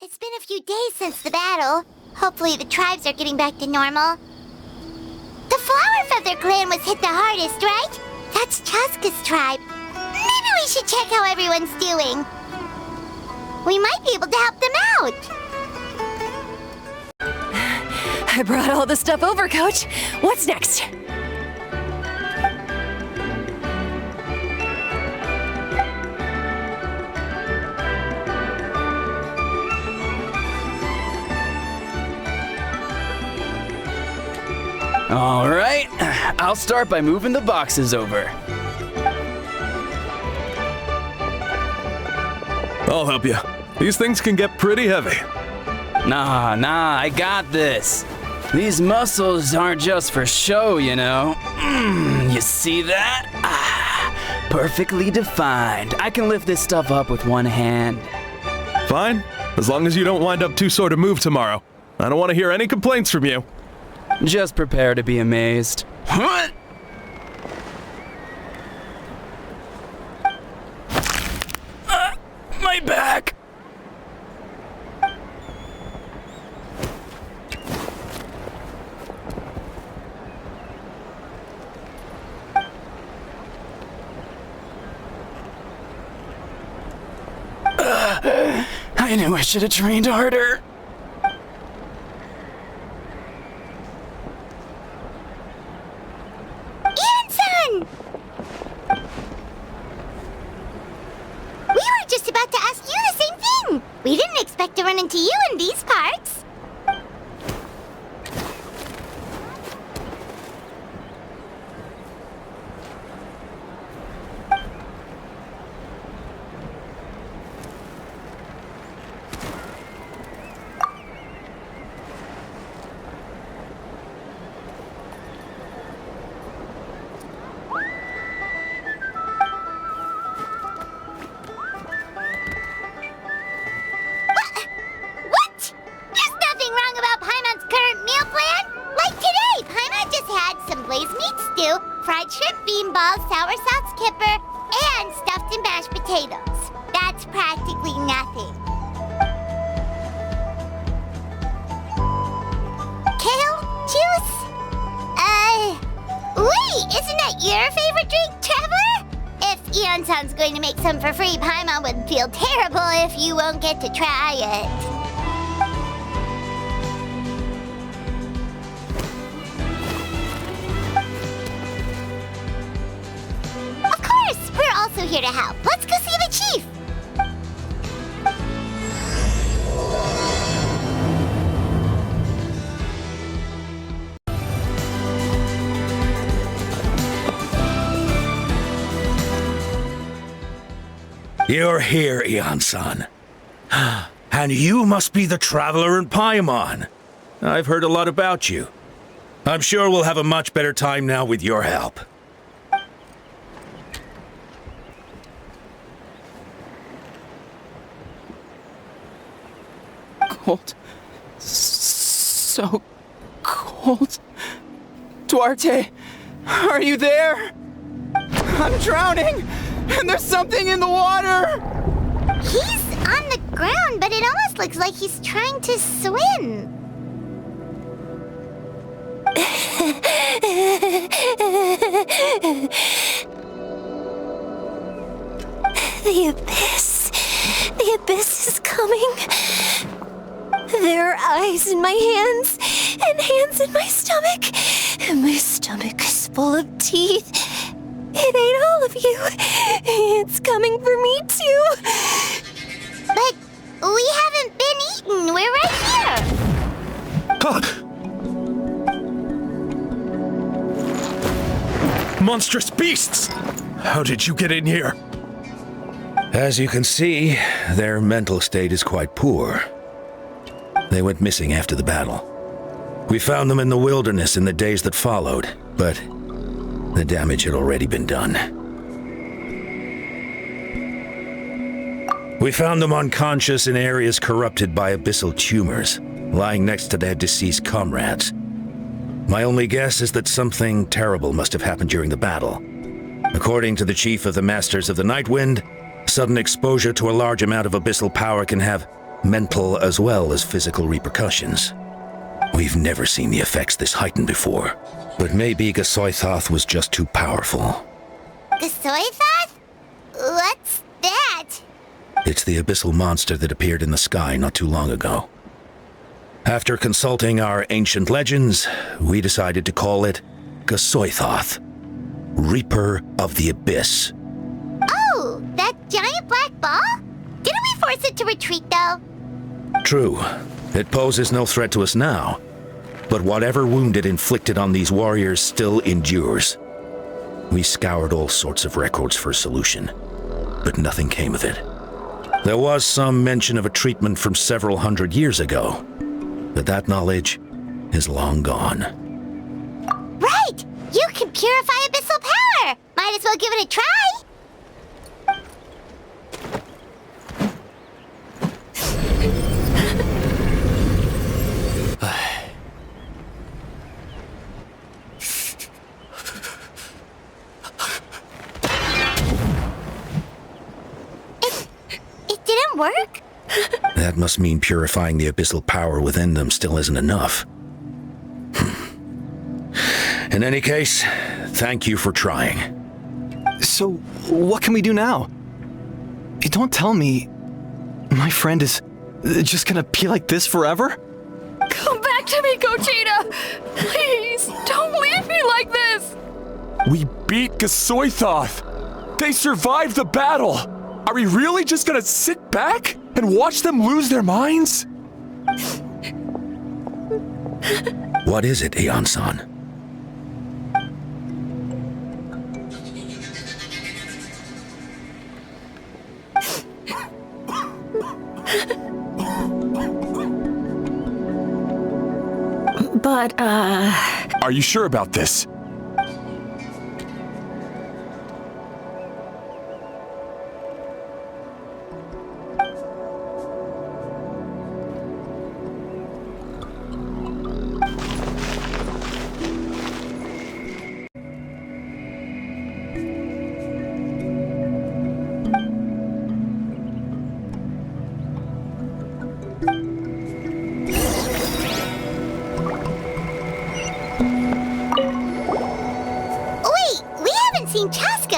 It's been a few days since the battle. Hopefully the tribes are getting back to normal. The flower feather clan was hit the hardest, right? That's Chaska's tribe. Maybe we should check how everyone's doing. We might be able to help them out. I brought all the stuff over, Coach. What's next? All right, I'll start by moving the boxes over. I'll help you. These things can get pretty heavy. Nah, I got this. These muscles aren't just for show, you know. You see that? Perfectly defined. I can lift this stuff up with one hand. Fine, as long as you don't wind up too sore to move tomorrow. I don't want to hear any complaints from you. Just prepare to be amazed. What? My back! I knew I should have trained harder. We didn't expect to run into you in these parts. Fried shrimp, beanballs, sour sauce kipper, and stuffed and mashed potatoes. That's practically nothing. Kale? Juice? Wait, isn't that your favorite drink, Traveler? If Eon-san's going to make some for free, Paimon would feel terrible if you won't get to try it. Also here to help. Let's go see the chief. You're here, Eon-san. And you must be the traveler in Paimon. I've heard a lot about you. I'm sure we'll have a much better time now with your help. Cold. So cold. Duarte, are you there? I'm drowning, and there's something in the water! He's on the ground, but it almost looks like he's trying to swim. The abyss. The abyss is coming. There are eyes in my hands, and hands in my stomach, and my stomach is full of teeth. It ate all of you. It's coming for me too. But we haven't been eaten. We're right here. Monstrous beasts! How did you get in here? As you can see, their mental state is quite poor. They went missing after the battle. We found them in the wilderness in the days that followed, but the damage had already been done. We found them unconscious in areas corrupted by abyssal tumors, lying next to their deceased comrades. My only guess is that something terrible must have happened during the battle. According to the chief of the Masters of the Night Wind, sudden exposure to a large amount of abyssal power can have mental as well as physical repercussions. We've never seen the effects this heightened before, but maybe Gasoithoth was just too powerful. Gasoithoth? What's that? It's the abyssal monster that appeared in the sky not too long ago. After consulting our ancient legends, we decided to call it Gasoithoth, Reaper of the Abyss. Oh, that giant black ball? Didn't we force it to retreat, though? True, it poses no threat to us now, but whatever wound it inflicted on these warriors still endures. We scoured all sorts of records for a solution, but nothing came of it. There was some mention of a treatment from several hundred years ago, but that knowledge is long gone. Right! You can purify abyssal power! Might as well give it a try! It didn't work? That must mean purifying the abyssal power within them still isn't enough. In any case, thank you for trying. So, what can we do now? Don't tell me my friend is just gonna be like this forever? Come back to me, Gogeta! Please, don't leave me like this! We beat Gasoithoth! They survived the battle! Are we really just gonna sit back and watch them lose their minds? What is it, Aeon-san? But, Are you sure about this?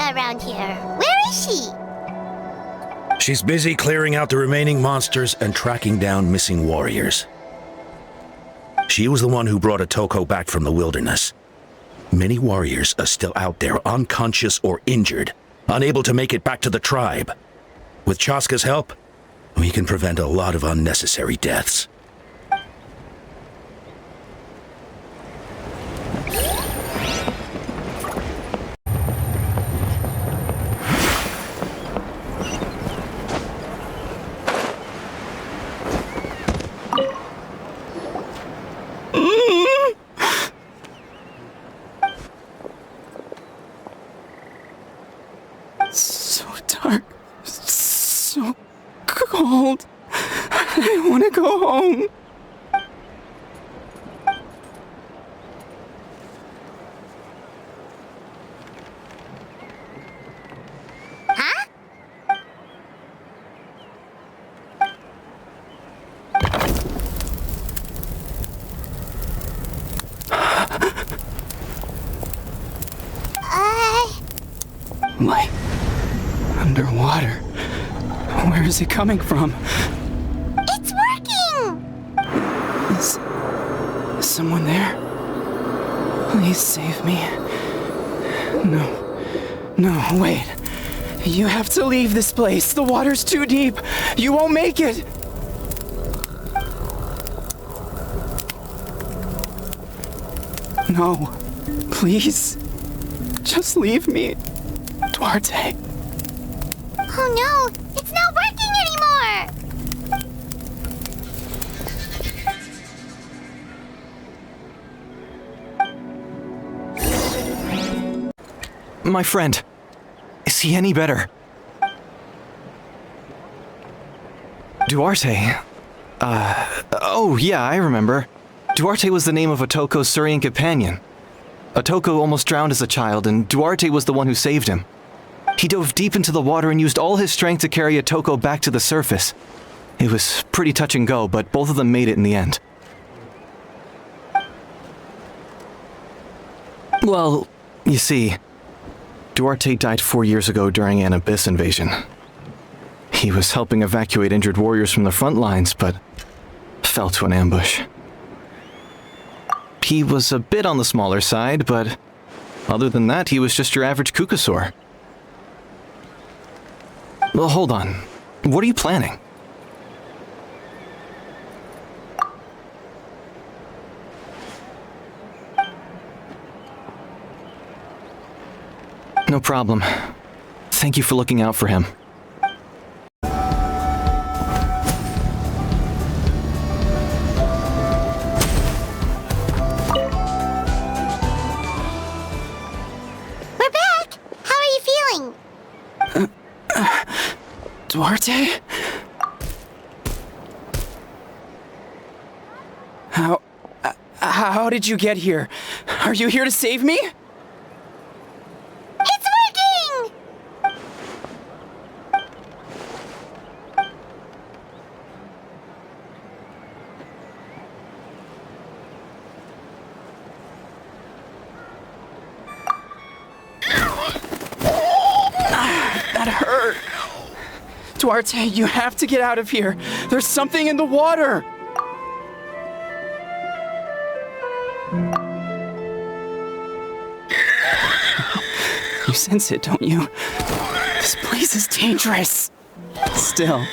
Around here. Where is she? She's busy clearing out the remaining monsters and tracking down missing warriors. She was the one who brought Otoko back from the wilderness. Many warriors are still out there, unconscious or injured, unable to make it back to the tribe. With Chaska's help, we can prevent a lot of unnecessary deaths. So dark, so cold. I want to go home. Huh? Light underwater. Where is it coming from? It's working! Is someone there? Please save me. No, wait. You have to leave this place. The water's too deep. You won't make it. No, please. Just leave me. Duarte. Oh no, it's not working anymore! My friend, is he any better? Duarte? Oh yeah, I remember. Duarte was the name of Otoko's Surian companion. Otoko almost drowned as a child, and Duarte was the one who saved him. He dove deep into the water and used all his strength to carry Otoko back to the surface. It was pretty touch and go, but both of them made it in the end. Well, you see, Duarte died 4 years ago during an Abyss invasion. He was helping evacuate injured warriors from the front lines, but fell to an ambush. He was a bit on the smaller side, but other than that, he was just your average Kukasaur. Well, hold on. What are you planning? No problem. Thank you for looking out for him. We're back! How are you feeling? Duarte? How did you get here? Are you here to save me? It's working! That hurt. Duarte, you have to get out of here. There's something in the water. You sense it, don't you? This place is dangerous. Still.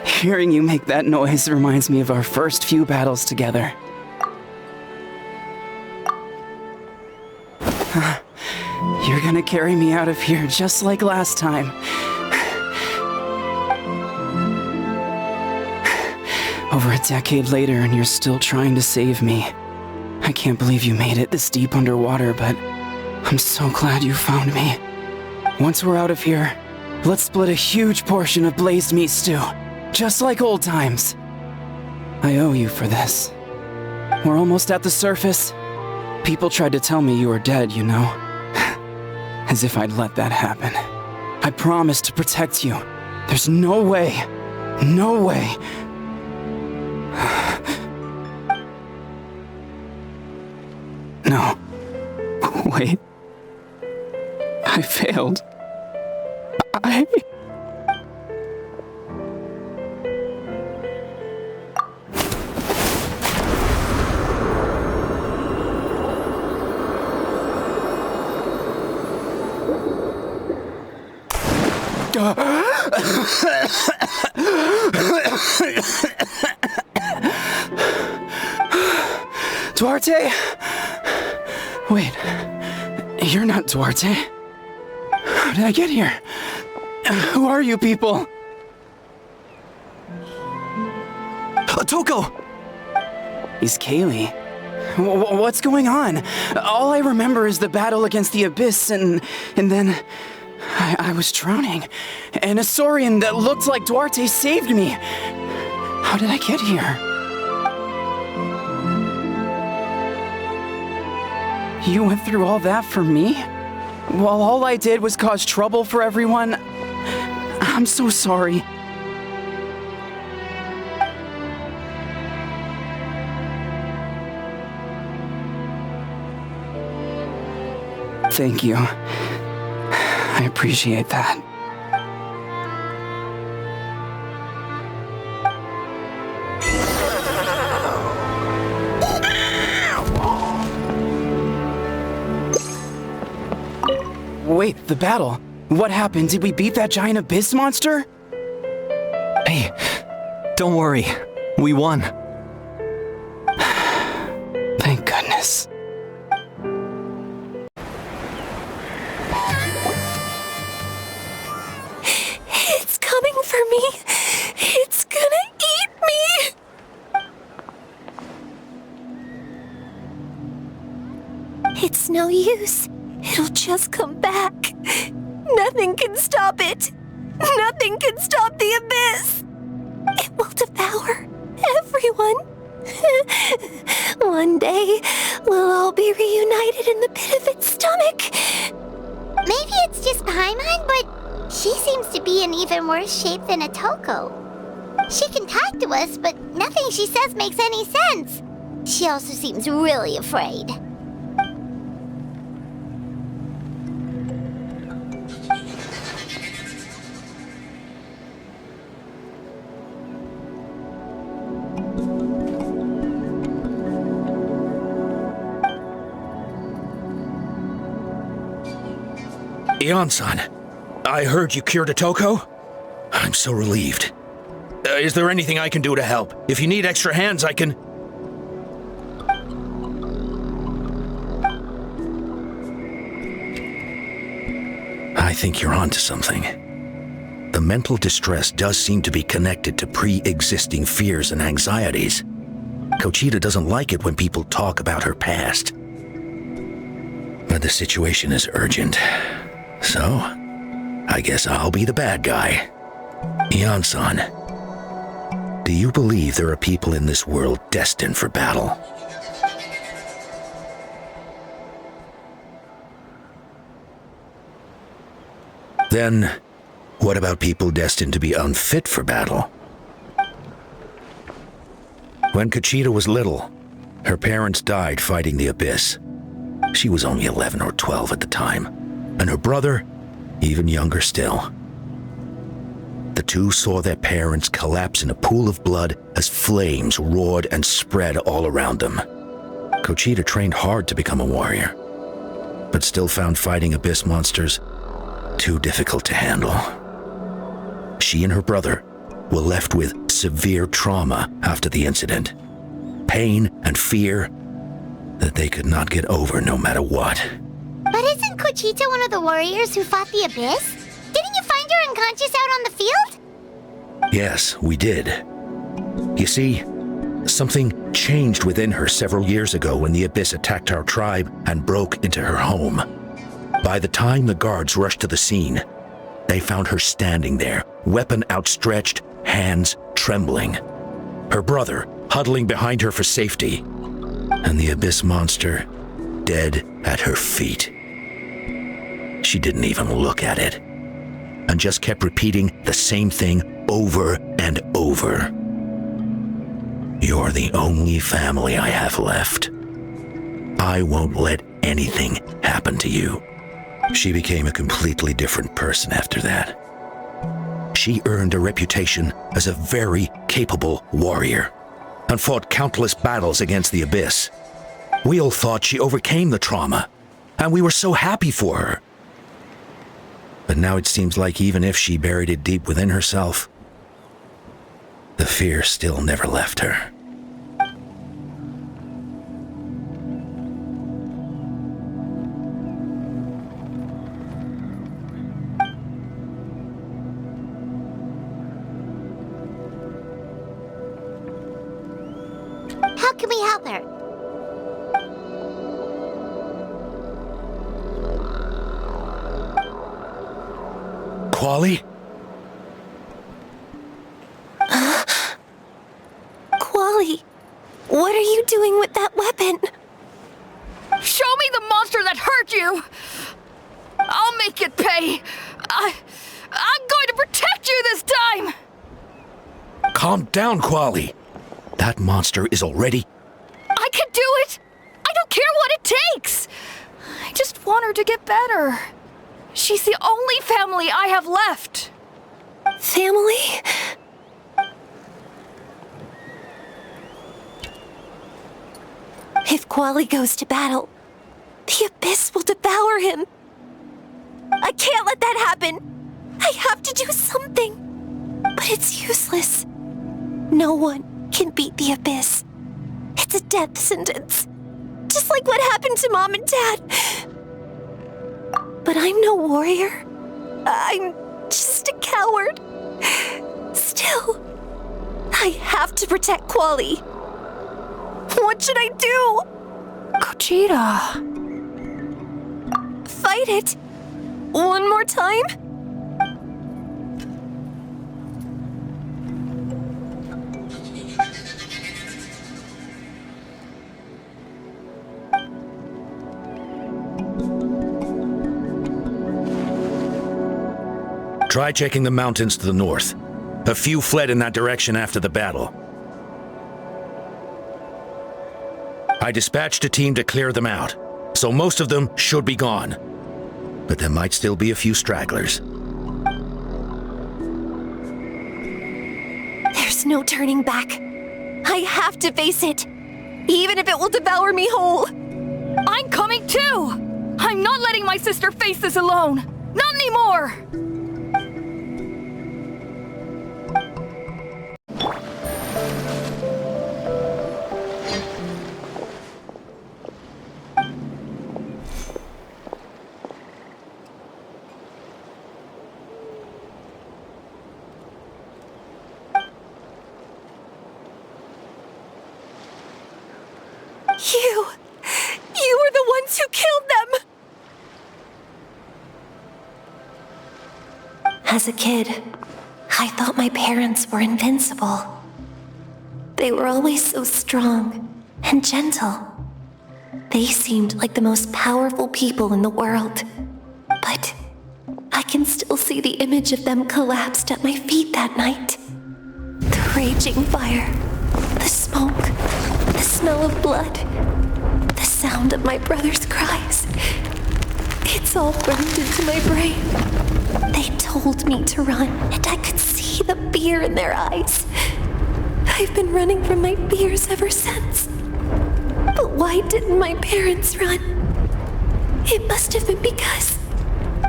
Hearing you make that noise reminds me of our first few battles together. You're gonna carry me out of here just like last time. Over a decade later and you're still trying to save me. I can't believe you made it this deep underwater, but I'm so glad you found me. Once we're out of here, let's split a huge portion of blazed meat stew, just like old times. I owe you for this. We're almost at the surface. People tried to tell me you were dead, you know. As if I'd let that happen. I promised to protect you. There's no way. No way. No. Wait. I failed. Duarte? Wait, you're not Duarte. How did I get here? Who are you people? Toko! He's Kaylee. What's going on? All I remember is the battle against the Abyss and then I was drowning. And a Saurian that looked like Duarte saved me. How did I get here? You went through all that for me? While all I did was cause trouble for everyone? I'm so sorry. Thank you. I appreciate that. Wait, the battle. What happened? Did we beat that giant abyss monster? Hey, don't worry. We won. Thank goodness. It's coming for me. It's gonna eat me. It's no use. It'll just come back. Nothing can stop it. Nothing can stop the abyss. It will devour everyone. One day, we'll all be reunited in the pit of its stomach. Maybe it's just Paimon, but She seems to be in even worse shape than Atoko. She can talk to us, but nothing she says makes any sense. She also seems really afraid. Ion-san, I heard you cured Atoko? I'm so relieved. Is there anything I can do to help? If you need extra hands, I can... I think you're onto something. The mental distress does seem to be connected to pre-existing fears and anxieties. Kochita doesn't like it when people talk about her past. But the situation is urgent. So, I guess I'll be the bad guy. Ion-san, do you believe there are people in this world destined for battle? Then, what about people destined to be unfit for battle? When Kochita was little, her parents died fighting the Abyss. She was only 11 or 12 at the time, and her brother, even younger still. The two saw their parents collapse in a pool of blood as flames roared and spread all around them. Kochita trained hard to become a warrior, but still found fighting Abyss monsters too difficult to handle. She and her brother were left with severe trauma after the incident, pain and fear that they could not get over no matter what. But isn't Kochita one of the warriors who fought the Abyss? Didn't you find her unconscious out on the field? Yes, we did. You see, something changed within her several years ago when the Abyss attacked our tribe and broke into her home. By the time the guards rushed to the scene, they found her standing there, weapon outstretched, hands trembling. Her brother huddling behind her for safety, and the Abyss monster dead at her feet. She didn't even look at it, and just kept repeating the same thing over and over. You're the only family I have left. I won't let anything happen to you. She became a completely different person after that. She earned a reputation as a very capable warrior and fought countless battles against the Abyss. We all thought she overcame the trauma, and we were so happy for her. But now it seems like even if she buried it deep within herself, the fear still never left her. How can we help her? Quali? Quali, what are you doing with that weapon? Show me the monster that hurt you! I'll make it pay! I'm going to protect you this time! Calm down, Quali. That monster is already... I can do it! I don't care what it takes! I just want her to get better. She's the only family I have left. Family? If Quali goes to battle, the Abyss will devour him. I can't let that happen. I have to do something. But it's useless. No one can beat the Abyss. It's a death sentence. Just like what happened to Mom and Dad. But I'm no warrior. I'm just a coward. Still, I have to protect Quali. What should I do? Kochita. Fight it. One more time? Try checking the mountains to the north. A few fled in that direction after the battle. I dispatched a team to clear them out, so most of them should be gone. But there might still be a few stragglers. There's no turning back. I have to face it, even if it will devour me whole. I'm coming too! I'm not letting my sister face this alone! Not anymore! You were the ones who killed them! As a kid, I thought my parents were invincible. They were always so strong and gentle. They seemed like the most powerful people in the world. But I can still see the image of them collapsed at my feet that night. The raging fire, the smoke, the smell of blood, the sound of my brother's cries. It's all burned into my brain. They told me to run, and I could see the fear in their eyes. I've been running from my fears ever since. But why didn't my parents run? It must have been because...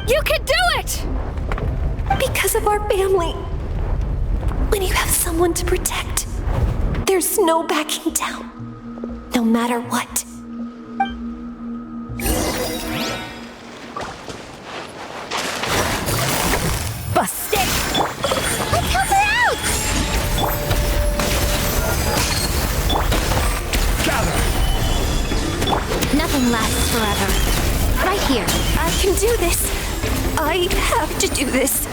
You can do it! Because of our family. When you have someone to protect, there's no backing down, no matter what. Busted! Let's help her out! Gather! Nothing lasts forever. Right here. I can do this. I have to do this.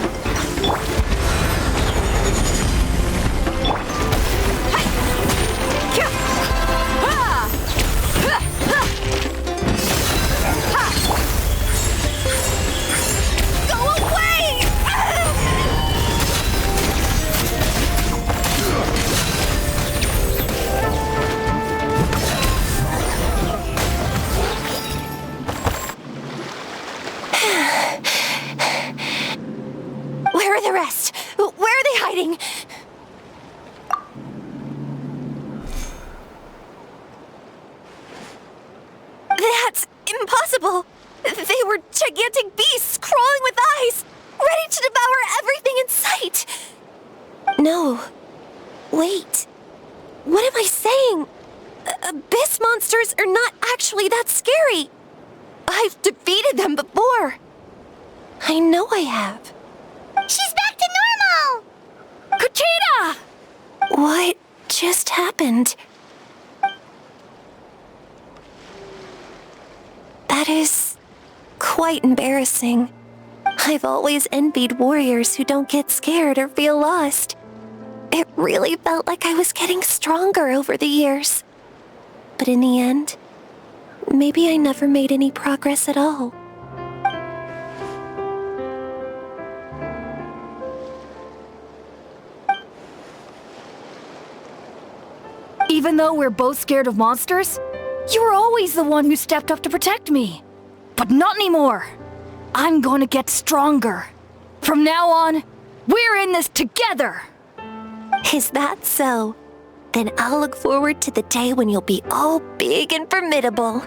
Go away! Where are the rest? Where are they hiding? That's impossible! They were gigantic beasts crawling with eyes, ready to devour everything in sight! No. Wait. What am I saying? Abyss monsters are not actually that scary. I've defeated them before. I know I have. She's back to normal! Kuchita! What just happened? That is quite embarrassing. I've always envied warriors who don't get scared or feel lost. It really felt like I was getting stronger over the years. But in the end, maybe I never made any progress at all. Even though we're both scared of monsters, you were always the one who stepped up to protect me. But not anymore. I'm going to get stronger. From now on, we're in this together. Is that so? Then I'll look forward to the day when you'll be all big and formidable.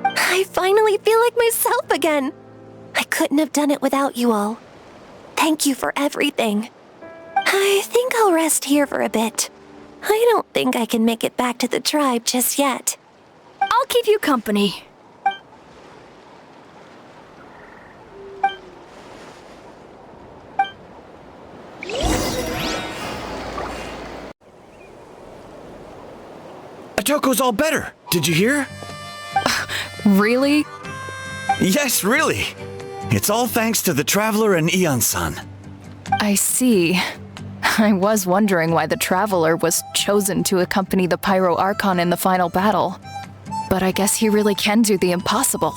I finally feel like myself again. I couldn't have done it without you all. Thank you for everything. I think I'll rest here for a bit. I don't think I can make it back to the tribe just yet. I'll keep you company. Atoko's all better. Did you hear? Really? Yes, really. It's all thanks to the Traveler and Eon-san. I see. I was wondering why the Traveler was chosen to accompany the Pyro Archon in the final battle. But I guess he really can do the impossible.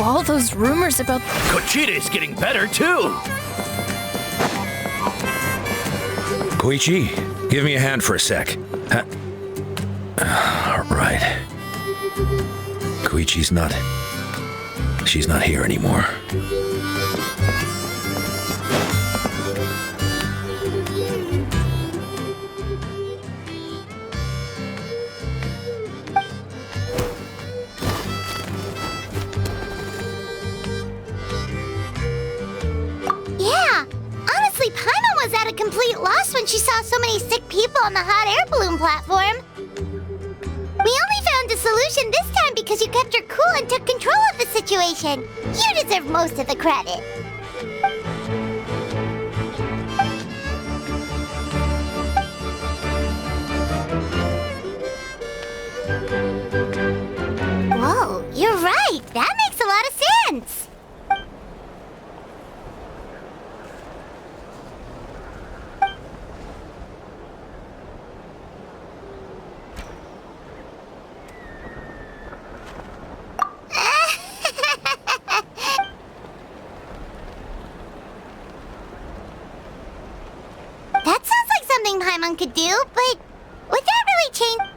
All those rumors about... Kochita's getting better too. Koichi, give me a hand for a sec. All right. Koichi's not... She's not here anymore. Yeah, honestly, Paimon was at a complete loss when she saw so many sick people on the hot air balloon platform. We only found a solution this time because you kept your cool and took control of the situation. You deserve most of the credit. Whoa, you're right. That makes a lot of sense. That sounds like something Paimon could do, but would that really change?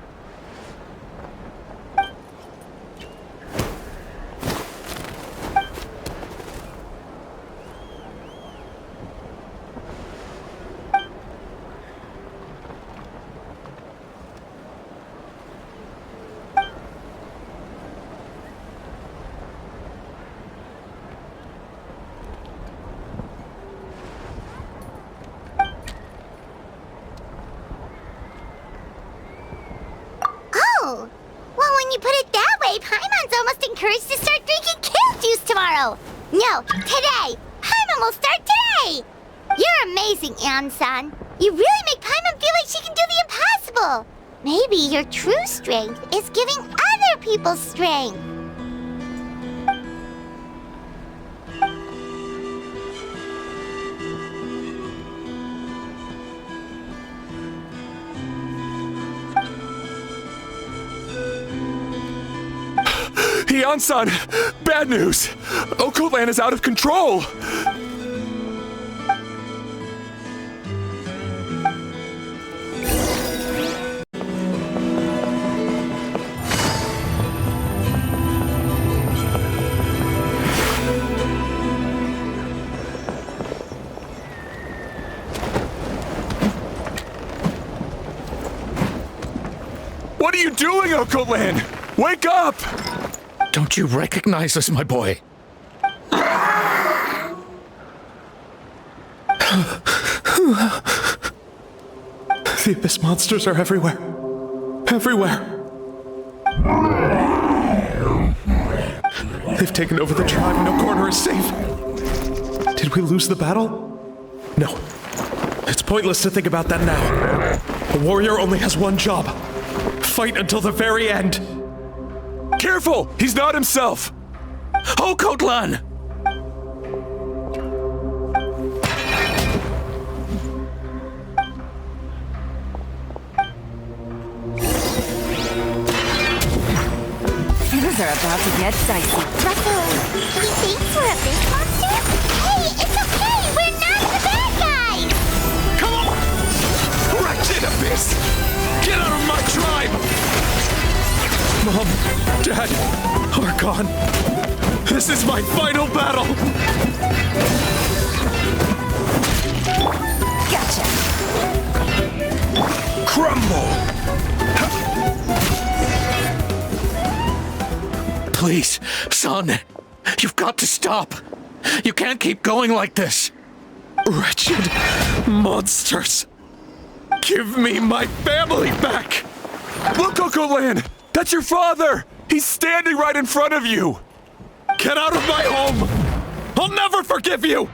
Oh, well, when you put it that way, Paimon's almost encouraged to start drinking kale juice tomorrow. No, today. Paimon will start today. You're amazing, Ann-san. You really make Paimon feel like she can do the impossible. Maybe your true strength is giving other people strength. Heian-san, bad news. Occult Land is out of control. What are you doing, Occult Land? Wake up! Don't you recognize us, my boy? The Abyss monsters are everywhere. Everywhere. They've taken over the tribe. No corner is safe. Did we lose the battle? No. It's pointless to think about that now. A warrior only has one job. Fight until the very end. Careful! He's not himself! Occult Land! Things are about to get dicey. Russell, he thinks we're a big monster? Hey, it's okay! We're not the bad guys! Come on! Wretched Abyss! Get out of my tribe! Mom, Dad are gone. This is my final battle. Gotcha. Crumble! Please, son, you've got to stop. You can't keep going like this. Wretched monsters. Give me my family back. Look, Occult Land! That's your father! He's standing right in front of you! Get out of my home! I'll never forgive you!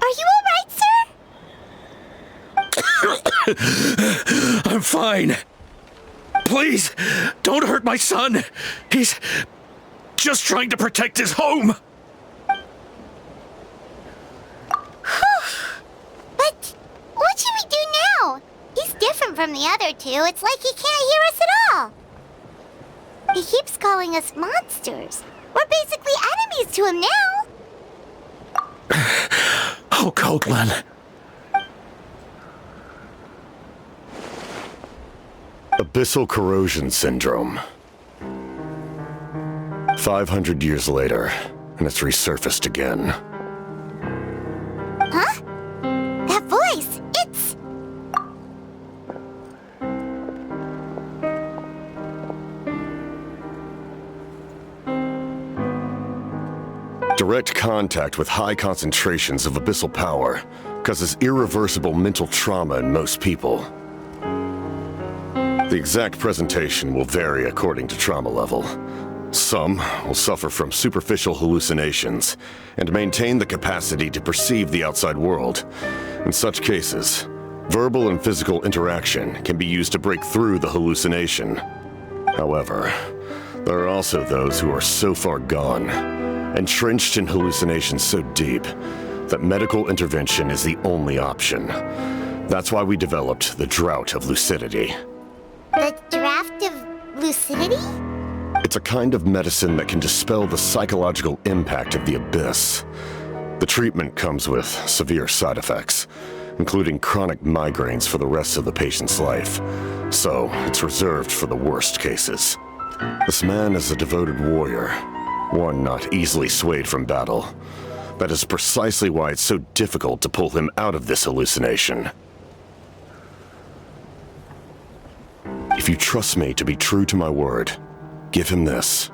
Are you alright, sir? I'm fine. Please, don't hurt my son. He's just trying to protect his home. the other two, it's like he can't hear us at all. He keeps calling us monsters. We're basically enemies to him now. Oh, Coatlan. Abyssal corrosion syndrome. 500 years later, and it's resurfaced again. Huh? That voice, it's... Direct contact with high concentrations of abyssal power causes irreversible mental trauma in most people. The exact presentation will vary according to trauma level. Some will suffer from superficial hallucinations and maintain the capacity to perceive the outside world. In such cases, verbal and physical interaction can be used to break through the hallucination. However, there are also those who are so far gone, entrenched in hallucinations so deep, that medical intervention is the only option. That's why we developed the Drought of Lucidity. The Draft of Lucidity? It's a kind of medicine that can dispel the psychological impact of the abyss. The treatment comes with severe side effects, including chronic migraines for the rest of the patient's life. So, it's reserved for the worst cases. This man is a devoted warrior, one not easily swayed from battle. That is precisely why it's so difficult to pull him out of this hallucination. If you trust me to be true to my word, give him this.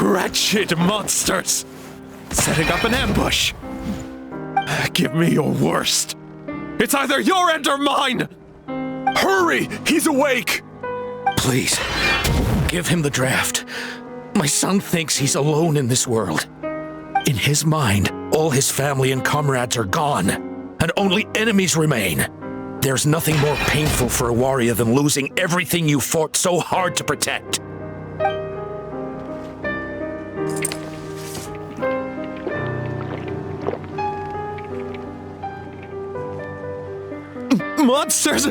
Wretched monsters! Setting up an ambush! Give me your worst. It's either your end or mine! Hurry! He's awake! Please, give him the draft. My son thinks he's alone in this world. In his mind, all his family and comrades are gone, and only enemies remain. There's nothing more painful for a warrior than losing everything you fought so hard to protect. Monsters!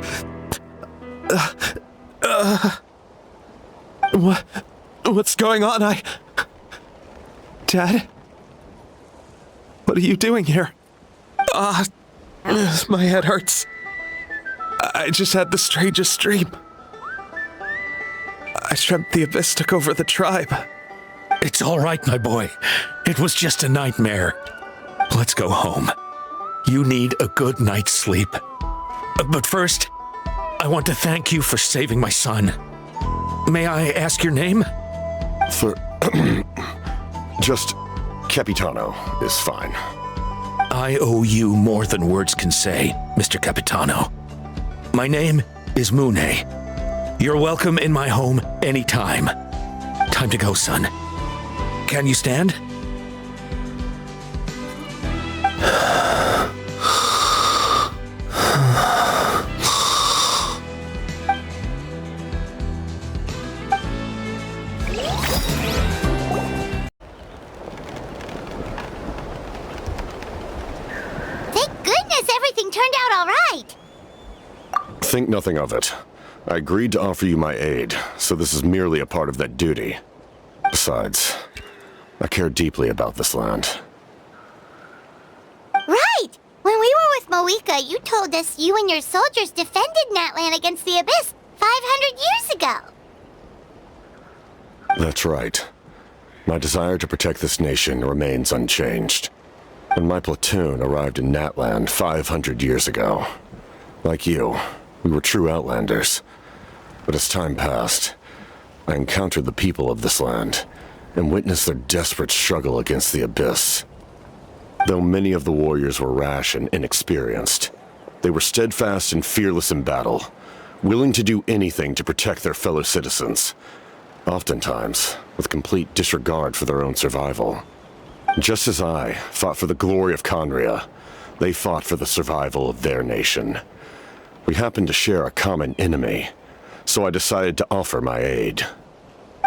What's going on? Dad? What are you doing here? My head hurts. I just had the strangest dream. I dreamt the abyss took over the tribe. It's all right, my boy. It was just a nightmare. Let's go home. You need a good night's sleep. But first, I want to thank you for saving my son. May I ask your name? Just Capitano is fine. I owe you more than words can say, Mr. Capitano. My name is Mune. You're welcome in my home anytime. Time to go, son. Can you stand? Think nothing of it. I agreed to offer you my aid, so this is merely a part of that duty. Besides, I care deeply about this land. Right! When we were with Moika, you told us you and your soldiers defended Natlan against the Abyss 500 years ago. That's right. My desire to protect this nation remains unchanged. When my platoon arrived in Natlan 500 years ago, like you, we were true outlanders. But as time passed, I encountered the people of this land and witnessed their desperate struggle against the Abyss. Though many of the warriors were rash and inexperienced, they were steadfast and fearless in battle, willing to do anything to protect their fellow citizens, oftentimes with complete disregard for their own survival. Just as I fought for the glory of Conria, they fought for the survival of their nation. We happened to share a common enemy, so I decided to offer my aid.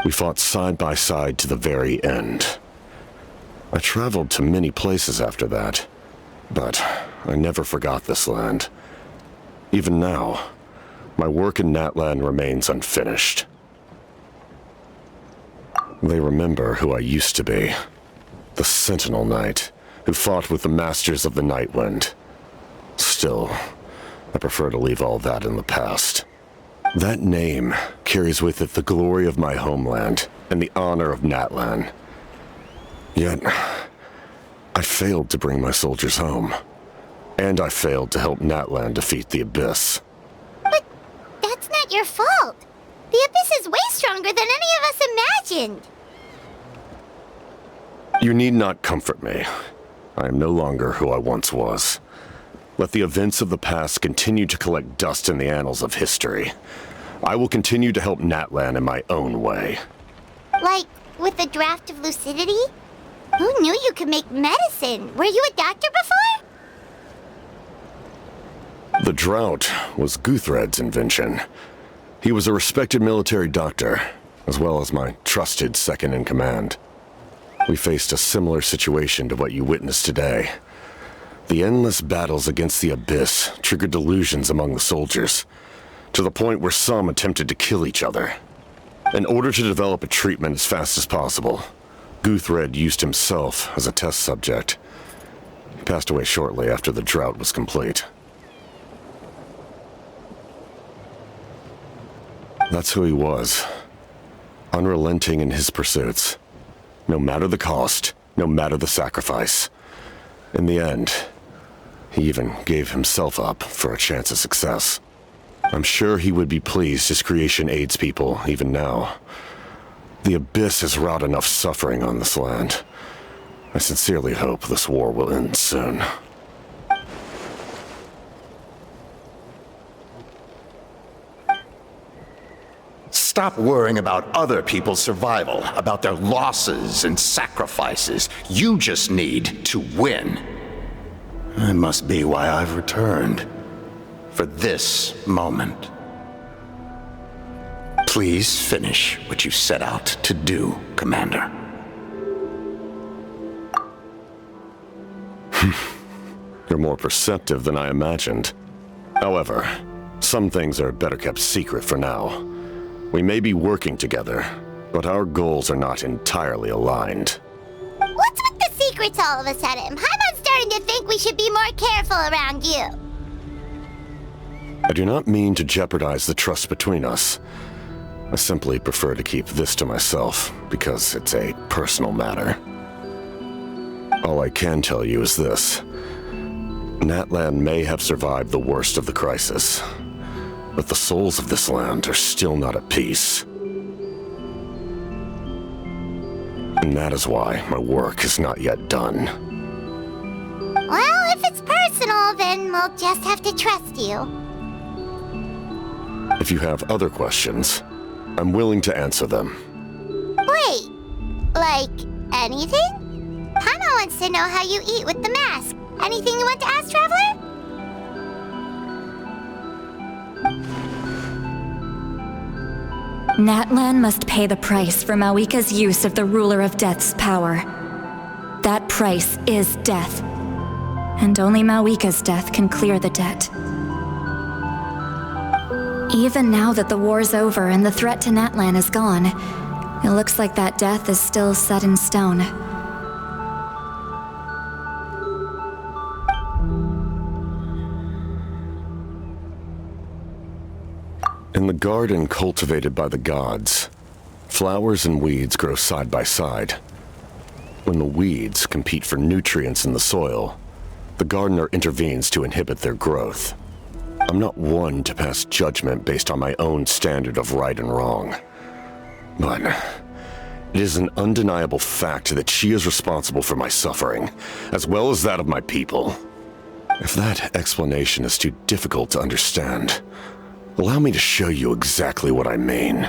We fought side by side to the very end. I traveled to many places after that, But I never forgot this land. Even now, my work in Natlan remains unfinished. They remember who I used to be. The Sentinel Knight, who fought with the Masters of the Nightwind. Still, I prefer to leave all that in the past. That name carries with it the glory of my homeland and the honor of Natlan. Yet, I failed to bring my soldiers home. And I failed to help Natlan defeat the Abyss. But that's not your fault. The Abyss is way stronger than any of us imagined. You need not comfort me. I am no longer who I once was. Let the events of the past continue to collect dust in the annals of history. I will continue to help Natlan in my own way. Like, with the draft of lucidity? Who knew you could make medicine? Were you a doctor before? The drought was Guthred's invention. He was a respected military doctor, as well as my trusted second-in-command. We faced a similar situation to what you witnessed today. The endless battles against the Abyss triggered delusions among the soldiers, to the point where some attempted to kill each other. In order to develop a treatment as fast as possible, Guthred used himself as a test subject. He passed away shortly after the drought was complete. That's who he was. Unrelenting in his pursuits. No matter the cost, no matter the sacrifice. In the end, he even gave himself up for a chance of success. I'm sure he would be pleased his creation aids people even now. The Abyss has wrought enough suffering on this land. I sincerely hope this war will end soon. Stop worrying about other people's survival, about their losses and sacrifices. You just need to win. That must be why I've returned. For this moment. Please finish what you set out to do, Commander. You're more perceptive than I imagined. However, some things are better kept secret for now. We may be working together, but our goals are not entirely aligned. What's with the secrets all of a sudden? I'm starting to think we should be more careful around you. I do not mean to jeopardize the trust between us. I simply prefer to keep this to myself, because it's a personal matter. All I can tell you is this. Natlan may have survived the worst of the crisis, but the souls of this land are still not at peace. And that is why my work is not yet done. Well, if it's personal, then we'll just have to trust you. If you have other questions, I'm willing to answer them. Wait, like anything? Paimon wants to know how you eat with the mask. Anything you want to ask, Traveler? Natlan must pay the price for Mawika's use of the Ruler of Death's power. That price is death. And only Mawika's death can clear the debt. Even now that the war's over and the threat to Natlan is gone, it looks like that death is still set in stone. In the garden cultivated by the gods, flowers and weeds grow side by side. When the weeds compete for nutrients in the soil, the gardener intervenes to inhibit their growth. I'm not one to pass judgment based on my own standard of right and wrong. But it is an undeniable fact that she is responsible for my suffering, as well as that of my people. If that explanation is too difficult to understand, allow me to show you exactly what I mean.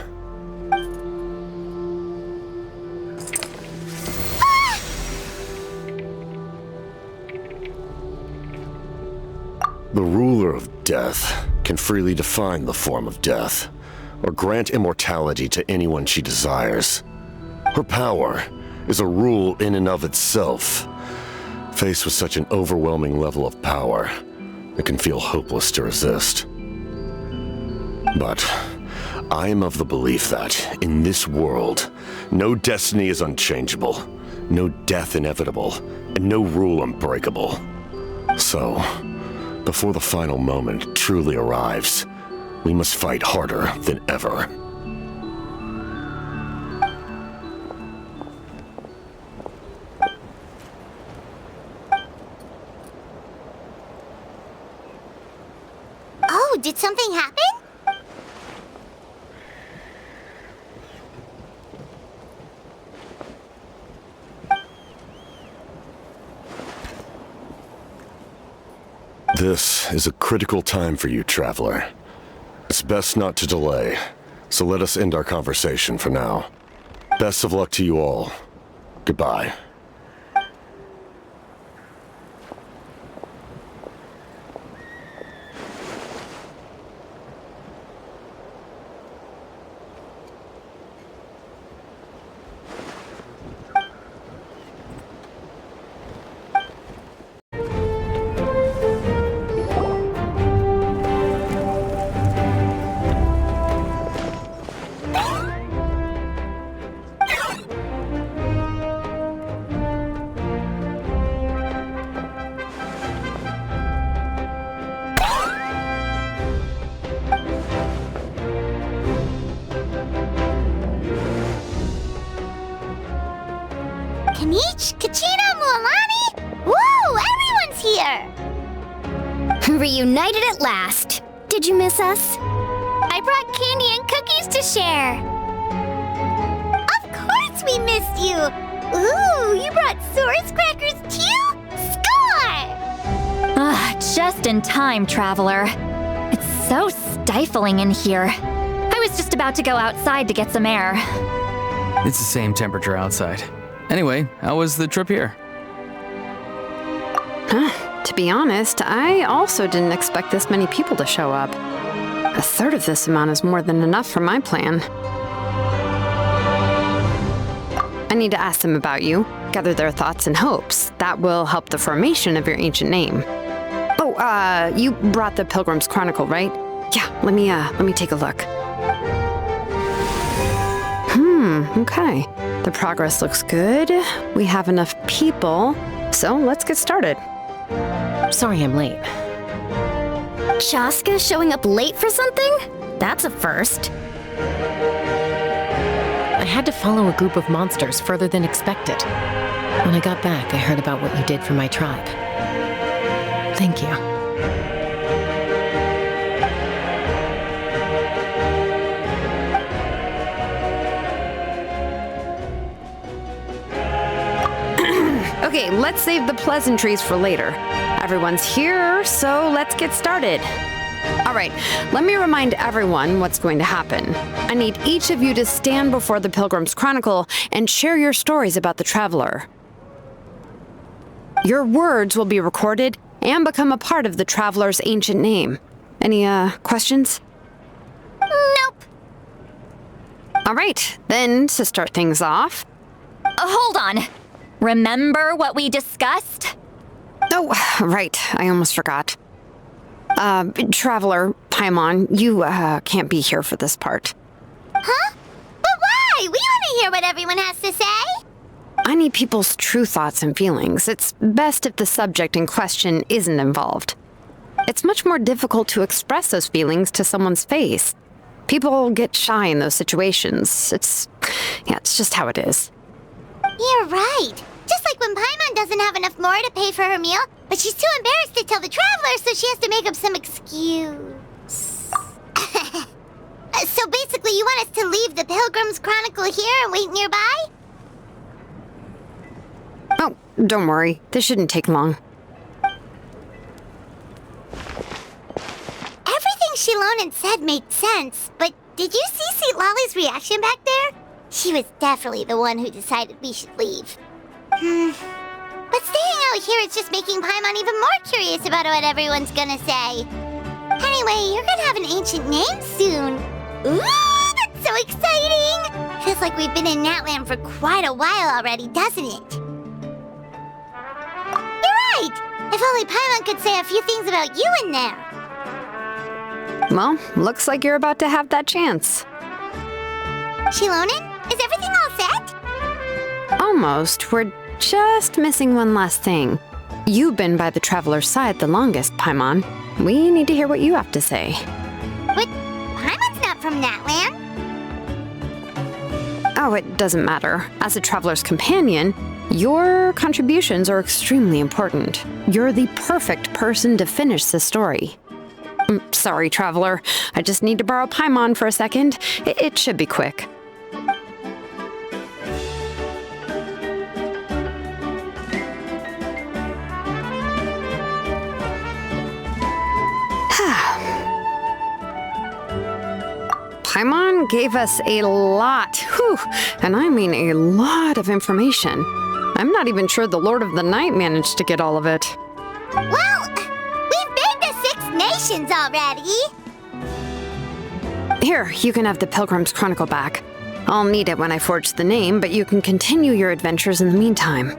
The ruler of death can freely define the form of death, or grant immortality to anyone she desires. Her power is a rule in and of itself. Faced with such an overwhelming level of power, it can feel hopeless to resist. But I am of the belief that, in this world, no destiny is unchangeable, no death inevitable, and no rule unbreakable. So, before the final moment truly arrives, we must fight harder than ever. Oh, did something happen? This is a critical time for you, traveler. It's best not to delay, so let us end our conversation for now. Best of luck to you all. Goodbye. Kachina, Mualani? Woo! Everyone's here! Reunited at last. Did you miss us? I brought candy and cookies to share. Of course we missed you! Ooh, you brought Source crackers too? Score! Just in time, traveler. It's so stifling in here. I was just about to go outside to get some air. It's the same temperature outside. Anyway, how was the trip here? To be honest, I also didn't expect this many people to show up. A third of this amount is more than enough for my plan. I need to ask them about you, gather their thoughts and hopes. That will help the formation of your ancient name. Oh, you brought the Pilgrim's Chronicle, right? Yeah, let me take a look. Okay. The progress looks good. We have enough people, so let's get started. Sorry I'm late. Chaska showing up late for something? That's a first. I had to follow a group of monsters further than expected. When I got back, I heard about what you did for my tribe. Thank you. Okay, let's save the pleasantries for later. Everyone's here, so let's get started. All right, let me remind everyone what's going to happen. I need each of you to stand before the Pilgrim's Chronicle and share your stories about the traveler. Your words will be recorded and become a part of the traveler's ancient name. Any, questions? Nope. All right, then to start things off. Hold on. Remember what we discussed? Oh, right. I almost forgot. Traveler, Paimon, you, can't be here for this part. Huh? But why? We want to hear what everyone has to say. I need people's true thoughts and feelings. It's best if the subject in question isn't involved. It's much more difficult to express those feelings to someone's face. People get shy in those situations. It's just how it is. You're right. Just like when Paimon doesn't have enough more to pay for her meal, but she's too embarrassed to tell the traveler, so she has to make up some excuse. So basically, you want us to leave the Pilgrim's Chronicle here and wait nearby? Oh, don't worry. This shouldn't take long. Everything Shilonen said made sense, but did you see Sweet Lolly's reaction back there? She was definitely the one who decided we should leave. But staying out here is just making Paimon even more curious about what everyone's gonna say. Anyway, you're gonna have an ancient name soon. Ooh, that's so exciting! Feels like we've been in Natland for quite a while already, doesn't it? You're If only Paimon could say a few things about you in there. Well, looks like you're about to have that chance. Shilonen, is everything all set? Almost. We're just missing one last thing. You've been by the Traveler's side the longest, Paimon. We need to hear what you have to say. But Paimon's not from that land. Oh, it doesn't matter. As a Traveler's companion, your contributions are extremely important. You're the perfect person to finish the story. Sorry, Traveler. I just need to borrow Paimon for a second. It should be quick. Paimon gave us a lot, and I mean a lot of information. I'm not even sure the Lord of the Night managed to get all of it. Well, we've been to 6 nations already. Here, you can have the Pilgrim's Chronicle back. I'll need it when I forge the name, but you can continue your adventures in the meantime.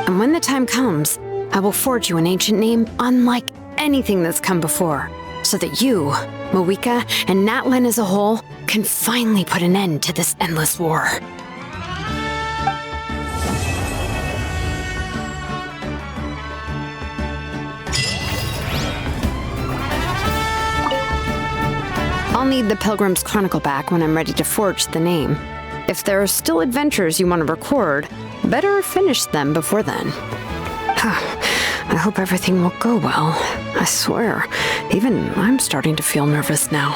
And when the time comes, I will forge you an ancient name unlike anything that's come before, so that you, Moeka, and Natlan as a whole can finally put an end to this endless war. I'll need the Pilgrim's Chronicle back when I'm ready to forge the name. If there are still adventures you want to record, better finish them before then. I hope everything will go well. I swear, even I'm starting to feel nervous now.